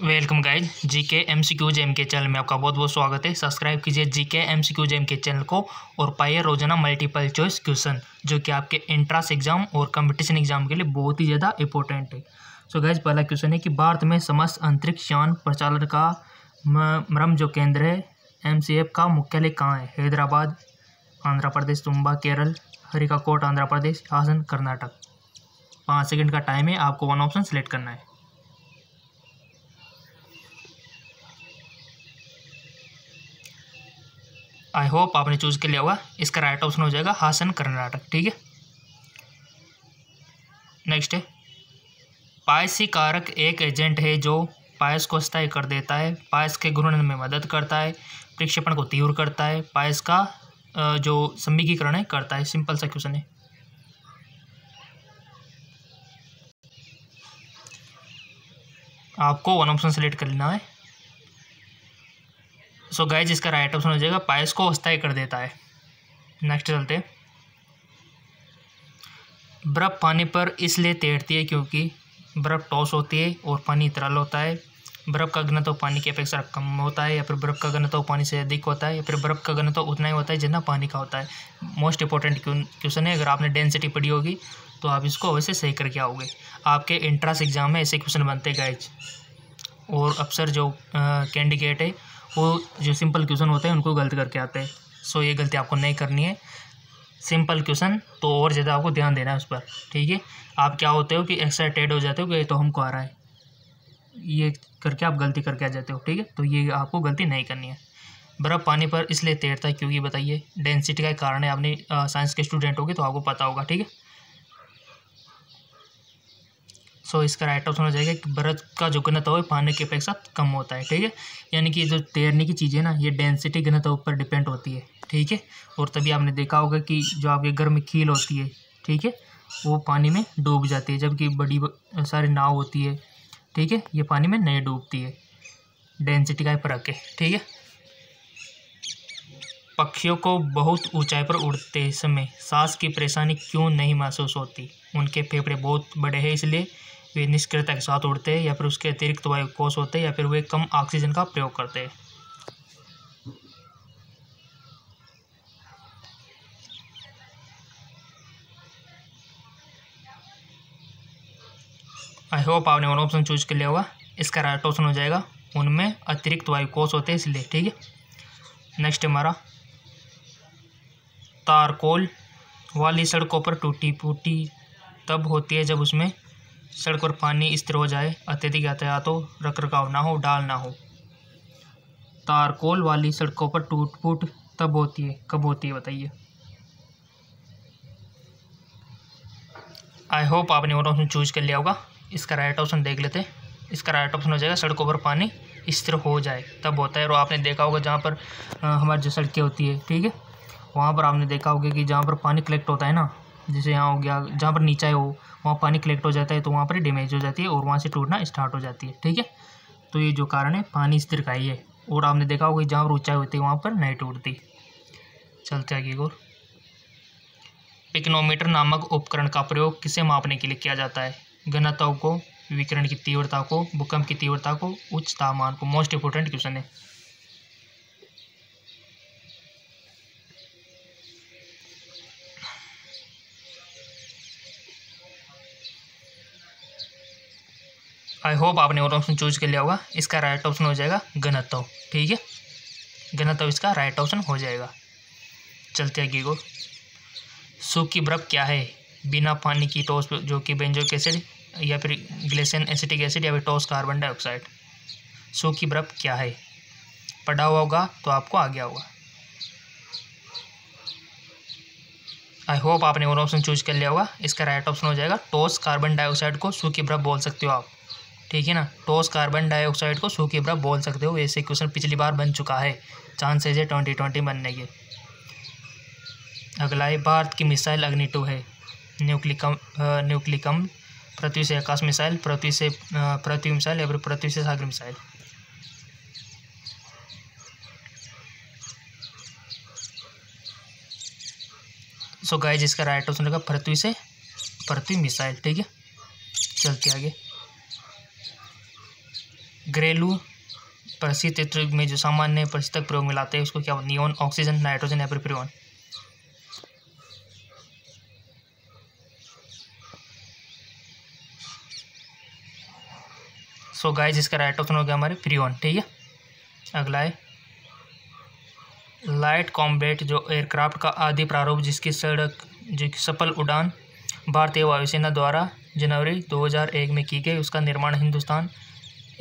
Welcome guys GK MCQ gem के channel में आपका बहुत बहुत स्वागत है। सब्सक्राइब कीजिए जीके एमसीक्यू जेम के चैनल को और पाइए रोजाना मल्टीपल चॉइस क्वेश्चन जो कि आपके एंट्रेंस एग्जाम और कंपटीशन एग्जाम के लिए बहुत ही ज़्यादा इंपॉर्टेंट है। सो गाइज पहला क्वेश्चन है कि भारत में समस्त अंतरिक्ष यान प्रचालन का मरम जो केंद्र है एमसीएफ का मुख्यालय कहाँ है? हैदराबाद, आंध्र प्रदेश, तुम्बा केरल, हरिकाकोट आंध्र प्रदेश, हासन कर्नाटक। 5 सेकंड का टाइम है, आपको वन ऑप्शन सेलेक्ट करना है। आई होप आपने चूज कर लिया होगा। इसका राइट ऑप्शन हो जाएगा हासन कर्नाटक। ठीक है, नेक्स्ट है पायसी कारक एक एजेंट है जो पायस को स्थायी कर देता है, पायस के घूर्णन में मदद करता है, प्रक्षेपण को तीव्र करता है, पायस का जो सम्मिकीकरण है करता है। सिंपल सा क्वेश्चन है। आपको वन ऑप्शन सेलेक्ट कर लेना है। सो गाइज इसका राइट ऑप्शन हो जाएगा पायस को अस्थायी कर देता है। नेक्स्ट चलते हैं। बर्फ पानी पर इसलिए तैरती है क्योंकि बर्फ टॉस होती है और पानी तरल होता है। बर्फ का घनत्व पानी की अपेक्षा कम होता है, या फिर बर्फ का घनत्व पानी से अधिक होता है, या फिर बर्फ का घनत्व उतना ही होता है जितना पानी का होता है। मोस्ट इंपॉर्टेंट क्वेश्चन है। अगर आपने डेंसिटी पढ़ी होगी तो आप इसको वैसे सही करके आओगे। आपके एंट्रेंस एग्जाम में ऐसे क्वेश्चन बनते गाइज, और अक्सर जो कैंडिडेट है वो जो सिंपल क्वेश्चन होते हैं उनको गलत करके आते हैं। सो ये गलती आपको नहीं करनी है। सिंपल क्वेश्चन तो और ज़्यादा आपको ध्यान देना है उस पर। ठीक है, आप क्या होते हो कि एक्साइटेड हो जाते हो कि ये तो हमको आ रहा है, ये करके आप गलती करके आ जाते हो। ठीक है, तो ये आपको गलती नहीं करनी है। बर्फ़ पानी पर इसलिए तैरता है क्योंकि बताइए डेंसिटी का कारण है। आपने साइंस के स्टूडेंट होगे तो आपको पता होगा। ठीक है, सो इसका राइट ऑप्शन हो जाएगा कि बर्फ का जो घनत्व है पानी की अपेक्षा कम होता है। ठीक है, यानी कि जो तैरने की चीज़ें ना ये डेंसिटी घनत्व पर डिपेंड होती है। ठीक है, और तभी आपने देखा होगा कि जो आपके घर में कील होती है, ठीक है, वो पानी में डूब जाती है, जबकि बड़ी सारी नाव होती है, ठीक है, ये पानी में नहीं डूबती है। डेंसिटी का फर्क है। ठीक है, पक्षियों को बहुत ऊंचाई पर उड़ते समय सांस की परेशानी क्यों नहीं महसूस होती? उनके फेफड़े बहुत बड़े हैं इसलिए वे निष्क्रियता के साथ उड़ते हैं, या फिर उसके अतिरिक्त वायु कोष होते हैं, या फिर वे कम ऑक्सीजन का प्रयोग करते हैं। आई होप आपने वन ऑप्शन चूज कर लिया होगा। इसका राइट ऑप्शन हो जाएगा उनमें अतिरिक्त वायु कोष होते हैं इसलिए। ठीक है, नेक्स्ट हमारा तारकोल वाली सड़कों पर टूटी फूटी तब होती है जब उसमें सड़क पर पानी स्थिर हो जाए, अत्यधिक यातायात हो, रखरखाव ना हो, डाल ना हो। तारकोल वाली सड़कों पर टूट फूट तब होती है, कब होती है बताइए। आई होप आपने वो ऑप्शन चूज कर लिया होगा। इसका राइट ऑप्शन देख लेते हैं। इसका राइट ऑप्शन हो जाएगा सड़कों पर पानी स्थिर हो जाए तब होता है। और आपने देखा होगा जहाँ पर हमारी जो सड़कें होती है, ठीक है, वहाँ पर आपने देखा होगा कि जहाँ पर पानी कलेक्ट होता है ना, जैसे यहाँ हो गया, जहाँ पर नीचा हो वहाँ पानी कलेक्ट हो जाता है तो वहाँ पर डैमेज हो जाती है और वहाँ से टूटना स्टार्ट हो जाती है। ठीक है, तो ये जो कारण है पानी स्थिर का ही है। और आपने देखा होगा जहाँ पर ऊंचाई होती है वहाँ पर नहीं टूटती। चलते आगे और पिक्नोमीटर नामक उपकरण का प्रयोग किसे मापने के लिए किया जाता है? घनत्व को, विकिरण की तीव्रता को, भूकंप की तीव्रता को, उच्च तापमान को। मोस्ट इंपोर्टेंट क्वेश्चन है। आई होप आपने और ऑप्शन चूज कर लिया होगा। इसका राइट ऑप्शन हो जाएगा घनत्व। ठीक है, घनत्व इसका राइट ऑप्शन हो जाएगा। चलते आगे को सूखी बर्फ क्या है? बिना पानी की ठोस जो कि बेंजोइक एसिड, या फिर ग्लेशियर एसिटिक एसिड, या फिर ठोस कार्बन डाइऑक्साइड। सूखी बर्फ क्या है? पढ़ा हुआ होगा तो आपको आ गया होगा। आई होप आपने और ऑप्शन चूज कर लिया होगा। इसका राइट ऑप्शन हो जाएगा ठोस कार्बन डाइऑक्साइड को सूखी बर्फ बोल सकते हो आप। ठीक है ना, ठोस कार्बन डाइऑक्साइड को सूखी बर्फ बोल सकते हो। ऐसे क्वेश्चन पिछली बार बन चुका है, चांसेज है 2020 बनने के। अगला है भारत की मिसाइल अग्नि 2 है। न्यूक्लिकम, पृथ्वी से आकाश मिसाइल, पृथ्वी से पृथ्वी मिसाइल, या फिर पृथ्वी से सागर मिसाइल। सो गाइस इसका राइट ऑप्शन होगा पृथ्वी से पृथ्वी मिसाइल। ठीक है, चलते आगे। घरेलू परिस्थिति में जो सामान्य परिस्थिति प्रयोग में लाते हैं उसको क्या, नियोन, ऑक्सीजन, नाइट्रोजन या फिर फ्रीऑन। सो गाइस इसका राइट ऑप्शन हो गया हमारे फ्रीऑन। ठीक है, अगला है लाइट कॉम्बैट जो एयरक्राफ्ट का आदि प्रारूप जिसकी सफल उड़ान भारतीय वायुसेना द्वारा जनवरी 2001 में की गई, उसका निर्माण हिंदुस्तान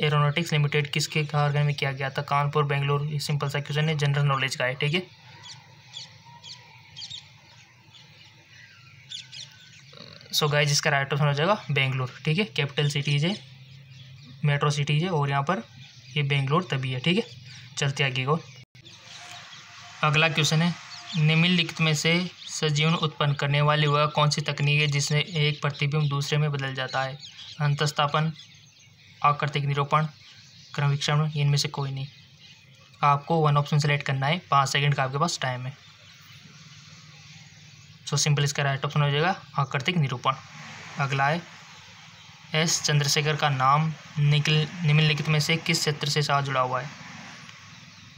एरोनॉटिक्स लिमिटेड किसके कारखाने में किया गया था, कानपुर, बेंगलुरु। ये सिंपल सा क्वेश्चन है, जनरल नॉलेज का है। ठीक है, सो गाइस इसका राइट ऑप्शन हो जाएगा बेंगलुरु। ठीक है, कैपिटल सिटीज है, मेट्रो सिटीज है और यहाँ पर ये बेंगलोर तभी है। ठीक है, चलते आगे को। अगला क्वेश्चन है निम्नलिखित में से सजीवन उत्पन्न करने वाली वह कौन सी तकनीक है जिसमें एक प्रतिबिंब दूसरे में बदल जाता है, अंतःस्थापन, आकृतिक निरूपण, क्रमविक्षण, इनमें से कोई नहीं। आपको वन ऑप्शन सेलेक्ट करना है, 5 सेकंड का आपके पास टाइम है। सो सिंपल इसका राइट ऑप्शन हो जाएगा आकृतिक निरूपण। अगला है एस चंद्रशेखर का नाम निम्नलिखित में से किस क्षेत्र से साथ जुड़ा हुआ है।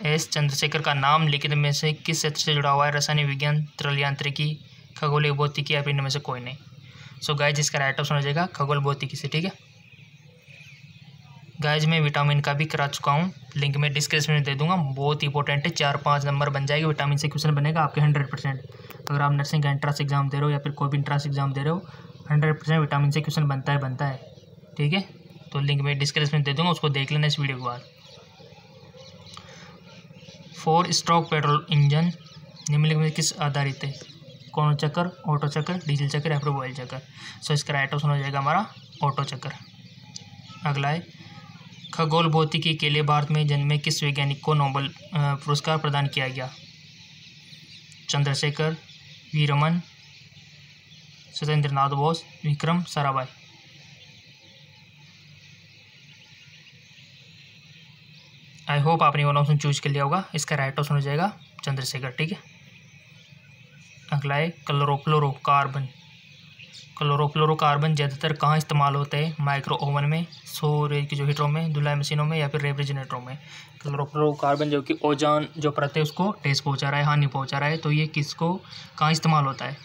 एस चंद्रशेखर का नाम लिखित में से किस क्षेत्र से जुड़ा हुआ है, रसायन विज्ञान, तरल यांत्रिकी, खगोलीय भौतिकी या फिर इनमें से कोई नहीं। सो गाइज इसका राइट ऑप्शन हो जाएगा खगोल भौतिकी से। ठीक है गाइज, मैं विटामिन का भी करा चुका हूँ, लिंक में डिस्क्रिप्शन में दे दूंगा, बहुत इंपॉर्टेंट है, 4-5 नंबर बन जाएगी, विटामिन से क्वेश्चन बनेगा आपके 100%। अगर आप नर्सिंग का एंट्रेंस एग्जाम दे रहे हो या फिर कोई भी एंट्रेंस एग्जाम दे रहे हो, 100% विटामिन से क्वेश्चन बनता है। ठीक है, तो लिंक में डिस्क्रिप्शन में दे दूंगा, उसको देख लेना इस वीडियो के बाद। 4 स्ट्रोक पेट्रोल इंजन निम्नलिखित में किस आधारित है, कौन चक्कर, ऑटो चक्कर, डीजल चक्कर या फिर ऑयल चक्कर। सो इसका राइट ऑप्शन हो जाएगा हमारा ऑटो चक्कर। अगला है खगोल भौतिकी के लिए भारत में जन्मे किस वैज्ञानिक को नोबेल पुरस्कार प्रदान किया गया, Chandrasekhar, V Raman, Satyendra Nath Bose, Vikram Sarabhai. I hope आपने वन ऑप्शन चूज कर लिया होगा, इसका राइट ऑप्शन हो जाएगा चंद्रशेखर। ठीक है, अगला है क्लोरोफ्लोरोकार्बन ज़्यादातर कहाँ इस्तेमाल होते हैं, माइक्रो ओवन में, सौर की जो हीटरों में, धुलाई मशीनों में या फिर रेफ्रिजरेटरों में। क्लोरोफ्लोरोकार्बन जो कि ओजोन जो परत है उसको ठेस पहुँचा रहा है, हानि पहुँचा रहा है, तो ये किसको कहाँ इस्तेमाल होता है।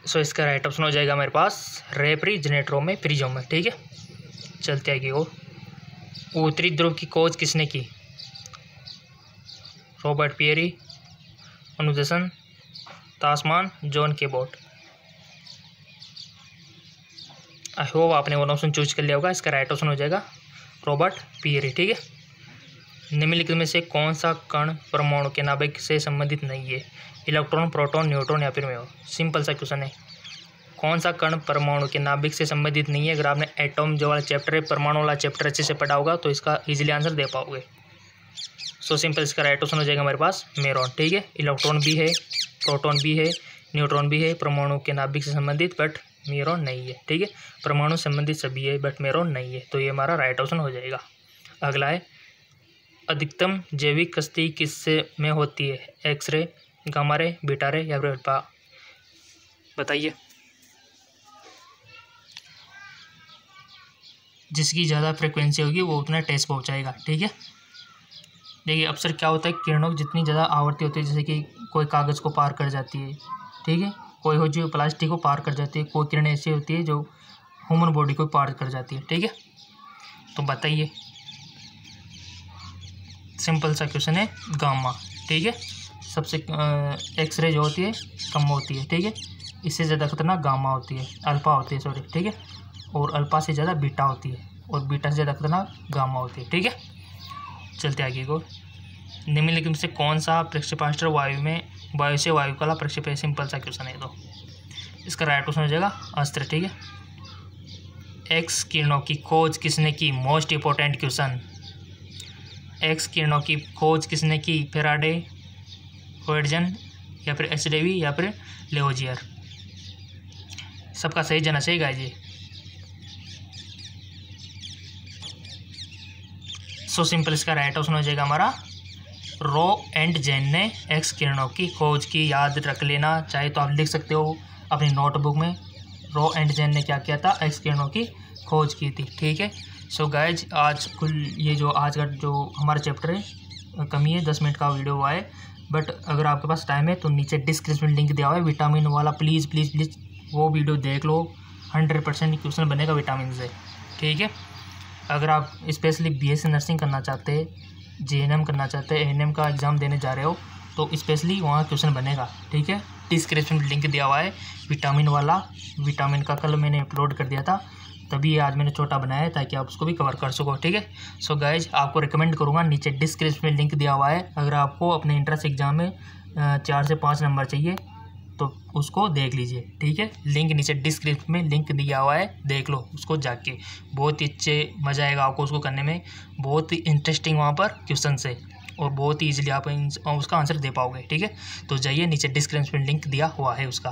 सो इसका राइट ऑप्शन हो जाएगा मेरे पास रेफ्रिजरेटरों में, फ्रिजों में। ठीक है, चलते आगे वो उत्तरी ध्रुव की खोज किसने की, रॉबर्ट पियरी, अनुदेशन, Tasman, John Cabot. I hope आपने वन ऑप्शन चूज कर लिया होगा, इसका राइट ऑप्शन हो जाएगा रॉबर्ट पियरी। ठीक है, निम्नलिखित में से कौन सा कण परमाणु के नाभिक से संबंधित नहीं है, इलेक्ट्रॉन, प्रोटॉन, न्यूट्रॉन या फिर म्यून। सिंपल सा क्वेश्चन है, कौन सा कण परमाणु के नाभिक से संबंधित नहीं है। अगर आपने एटॉम जो वाला चैप्टर है, परमाणु वाला चैप्टर अच्छे से पढ़ा होगा तो इसका इजीली आंसर दे पाओगे। सो सिंपल इसका राइट ऑप्शन हो जाएगा हमारे पास न्यूट्रॉन। ठीक है, इलेक्ट्रॉन भी है, प्रोटॉन भी है, न्यूट्रॉन भी है, परमाणु के नाभिक से संबंधित, बट न्यूट्रॉन नहीं है। ठीक है, परमाणु संबंधित सभी है बट न्यूट्रॉन नहीं है, तो ये हमारा राइट ऑप्शन हो जाएगा। अगला है अधिकतम जैविक कस्ती किससे में होती है, एक्सरे, गामा रे, बीटा रे या फिर अल्फा। बताइए। जिसकी ज़्यादा फ्रिक्वेंसी होगी वो उतना टेस्ट पहुँचाएगा। ठीक है, देखिए अक्सर क्या होता है, किरणों की जितनी ज़्यादा आवृत्ति होती है, जैसे कि कोई कागज़ को पार कर जाती है, ठीक है, कोई हो जो प्लास्टिक को पार कर जाती है, कोई किरणें ऐसी होती है जो ह्यूमन बॉडी को पार कर जाती है। ठीक है, तो बताइए, सिंपल सा क्वेश्चन है गामा। ठीक है, सबसे एक्सरे जो होती है कम होती है। ठीक है, इससे ज़्यादा खतरनाक गामा होती है, अल्फा होती है, सॉरी। ठीक है, और अल्फा से ज़्यादा बीटा होती है और बीटा से ज़्यादा खतरनाक गामा होती है। ठीक है, चलते आगे को। निम्नलिखित में से कौन सा प्रक्षेपास्त्र वायु से वायु कला प्रक्षेप है। सिंपल सा क्वेश्चन है, तो इसका राइट ऑप्शन हो जाएगा अस्त्र। ठीक है, एक्स किरणों की खोज किसने की, मोस्ट इंपॉर्टेंट क्वेश्चन। एक्स किरणों की खोज किसने की, फेराडे, होयटजन या फिर एचडेवी या फिर लेवोजियर। सबका सही जाना चाहिए गाइस जी। सो सिंपल इसका राइट ऑप्शन हो जाएगा हमारा रो एंड जेन ने एक्स किरणों की खोज की। याद रख लेना, चाहे तो आप लिख सकते हो अपनी नोटबुक में, रॉ एंड जैन ने क्या किया था, एक्स किरणों की खोज की थी। ठीक है। सो गाइज आज कुल ये जो आज का जो हमारा चैप्टर है कमी है, 10 मिनट का वीडियो हुआ है, बट अगर आपके पास टाइम है तो नीचे डिस्क्रिप्शन लिंक दिया हुआ है विटामिन वाला, प्लीज़ प्लीज़ प्लीज़ वो वीडियो देख लो। 100% क्वेश्चन बनेगा विटामिन से। ठीक है। अगर आप स्पेशली बीएससी नर्सिंग करना चाहते हैं, जेएनएम करना चाहते हैं, एएनएम का एग्ज़ाम देने जा रहे हो तो स्पेशली वहाँ क्वेश्चन बनेगा। ठीक है। डिस्क्रिप्शन लिंक दिया हुआ है विटामिन वाला। विटामिन का कल मैंने अपलोड कर दिया था, तभी आज मैंने छोटा बनाया है ताकि आप उसको भी कवर कर सको। ठीक है। सो गाइज आपको रिकमेंड करूँगा, नीचे डिस्क्रिप्शन में लिंक दिया हुआ है। अगर आपको अपने इंट्रेंस एग्ज़ाम में 4 से 5 नंबर चाहिए तो उसको देख लीजिए। ठीक है। लिंक नीचे डिस्क्रिप्शन में लिंक दिया हुआ है, देख लो उसको जाके, बहुत ही अच्छे मज़ा आएगा आपको उसको करने में, बहुत ही इंटरेस्टिंग वहाँ पर क्वेश्चन है और बहुत ही ईजिली आप उसका आंसर दे पाओगे। ठीक है। तो जाइए नीचे डिस्क्रिप्शन में लिंक दिया हुआ है उसका।